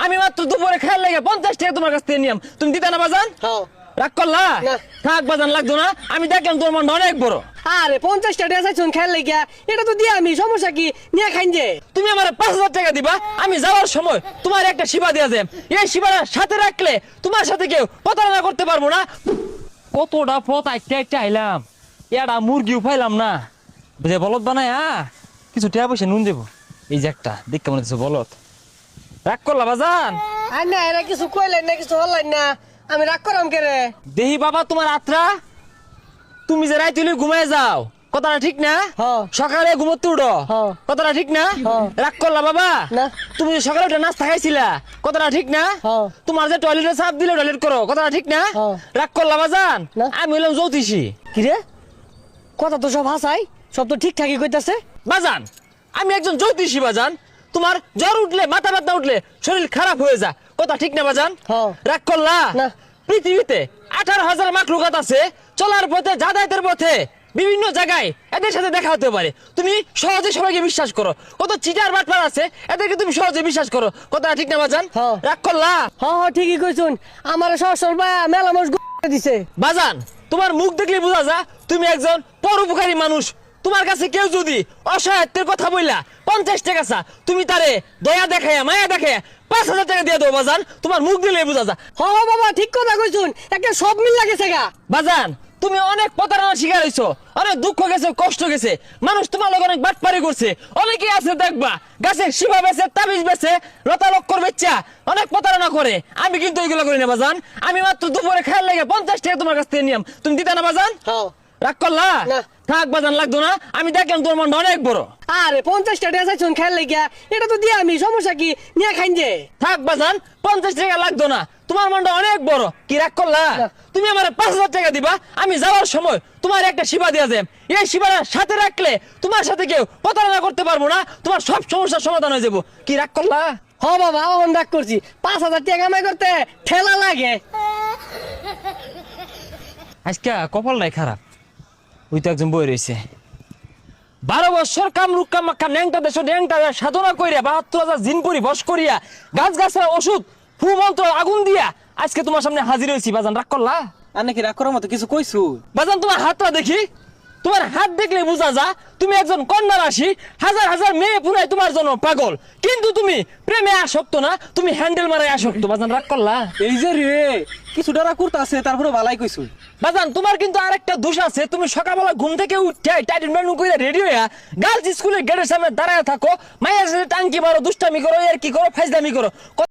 আমি মাত্র দুপুরে খেয়াল লাগে 50 টাকা তোমার কাছ থেকে নিলাম, তুমি দিতে না বাজান? হ্যাঁ। রাগ করলা? না। থাক বাজান, লাগতো না। আমি দেখলাম তোর মনটা অনেক বড়। আরে 50 টাকা চাইছুন খেয়াল লাগিয়া, এটা তো দিয়া আমি, সমস্যা কি নিয়ে খাইন যে। তুমি আমার 5000 টাকা দিবা, আমি যাওয়ার সময় তোমার একটা সেবা দেওয়া যায়। এই সেবাটা সাথে রাখলে তোমার সাথে কেউ প্রতারণা করতে পারবো না। কতটা পথ আইতে আইতে আইলাম, এটা মুরগিও পাইলাম না। বুঝে বলদ বানায় কিছু টাকা পয়সা নুন দেবো। এই যে একটা দেখ কেমন হচ্ছে বলদ। রাগ করলা বাজান? আর না এরা কিছু কইলেন না, কিছু হলেন না, আমি রাগ করাম কে রে? দেহি বাবা তোমার আত্রা, তুমি যে রাইতে ঘুমায় যাও, কথাটা ঠিক না? হ্যাঁ। সকালে ঘুমোতে উঠো, হ্যাঁ। কথাটা ঠিক না? হ্যাঁ। রাগ করলা বাবা? না। তুমি যে সকালে উঠে নাস্তা খাইছিলা, কথাটা ঠিক না? হ্যাঁ। তোমার যে টয়লেটে চাপ দিলে টয়লেট করো, কথাটা ঠিক না? হ্যাঁ। রাগ করলা বাজান? না। আমি হইলাম জ্যোতিষী। কি রে, কথা তো সব হাসাই, সব তো ঠিকঠাকই কইতাছে। বাজান আমি একজন জ্যোতিষী বাজান। তোমার জ্বর উঠলে, মাথা ব্যথা উঠলে শরীর খারাপ হয়ে যায়, কথা ঠিক না বাজান? হ্যাঁ। রাগ করলা? না। পৃথিবীতে 18,000 মাখলুকাত আছে, চলার পথে, যাতায়াতের পথে, বিভিন্ন জায়গায় এদের সাথে দেখা হতে পারে। তুমি সহজে সবাইকে বিশ্বাস করো। কত চিটার বাটপার আছে, এদেরকে তুমি সহজে বিশ্বাস করো, কথা ঠিক না বাজান? হ্যাঁ। রাগ করলা? হ্যাঁ হ্যাঁ ঠিকই কইছুন, আমার সরসর বা মেলা মানুষ দিছে। বাজান তোমার মুখ দেখলে বোঝা যায় তুমি একজন পরোপকারী মানুষ। তোমার কাছে কেউ যদি অসহায়ত্বের কথা বললা 50 টাকা চা, তুমি তারে দয়া দেখায়, মায়া দেখায় 5,000 টাকা দিয়ে দাও বাজান। তোমার মুখ দিলে বোঝা যায়। হ্যাঁ হ্যাঁ বাবা ঠিক কথা কইছুন, একটা সব মিল লাগেছে গা। বাজান তুমি অনেক প্রতারণার শিকার হইছো, অনেক দুঃখ গেছে, কষ্ট গেছে, মানুষ তোমার লোক অনেক বাটপারি করছে। অনেকেই আছে দেখবা গাছের শিবা বেচে, তাবিজ বেচে, লতা লক্কর বেচা অনেক প্রতারণা করে। আমি কিন্তু ওইগুলো করি না বাজান। আমি মাত্র দুপুরে খেয়াল লাগে 50 টাকা তোমার কাছ থেকে নিলাম, তুমি দিতে না বাজান? হ্যাঁ। রাগ করলা? না। থাক বাজান, লাগতো না। আমি দেখলাম তোর মনটা অনেক বড়। আরে 50 টাকা চাইছুন খেয়াল লাগিয়া, এটা তো দিয়া আমি, সমস্যা কি নিয়ে খাইন যে। থাক বাজান, 50 টাকা লাগতো না। তোমার মনটা অনেক বড়। কি রাগ করলা? না। তুমি আমার 5,000 টাকা দিবা, আমি যাওয়ার সময় তোমার একটা সেবা দেওয়া যায়। এই সেবাটা সাথে রাখলে তোমার সাথে কেউ প্রতারণা করতে পারবো না, তোমার সব সমস্যার সমাধান হয়ে যাবো। কি রাগ করলা? হ বাবা অহন রাগ করছি, 5,000 টাকা কামাই করতে ঠেলা লাগে। আজকে কপালটাই খারাপ। ওই তো একজন বই রয়েছে, 12 বছর কামরুক কামাক্কা ন্যাংটা দেশ ন্যাংটা সাধনা করিয়া 72,000 জিন পরি বস করিয়া গাছ গাছের ওষুধ ফু মন্ত্র আগুন দিয়া আজকে তোমার সামনে হাজির হয়েছি। বাজান রাগ করলা? আর নাকি রাগ করার মতো কিছু কইছু? বাজান তোমার হাতটা দেখি, তোমার হাত দেখলে বোঝা যা তুমি একজন কন্যা রাশি। হাজার হাজার মেয়ে পুরাই তোমার জন্য পাগল, কিন্তু তুমি প্রেমে আসক্ত না, তুমি হ্যান্ডেল মারাই আসক্ত। বাজান রাগ করলা? এই যে রে কিছুটা রাগ করতে তারপরে ভালাই কইছু। বাজান তোমার কিন্তু আরেকটা দোষ আছে, তুমি সকালবেলা ঘুম থেকে উঠে টাইটেল মেনু করে রেডি হইয়া গার্লস স্কুলের গেটের সামনে দাঁড়ায় থাকো, মায়ের সাথে টাঙ্কি মারো, দুষ্টামি করো, আর কি করো, ফাইজদামি করো।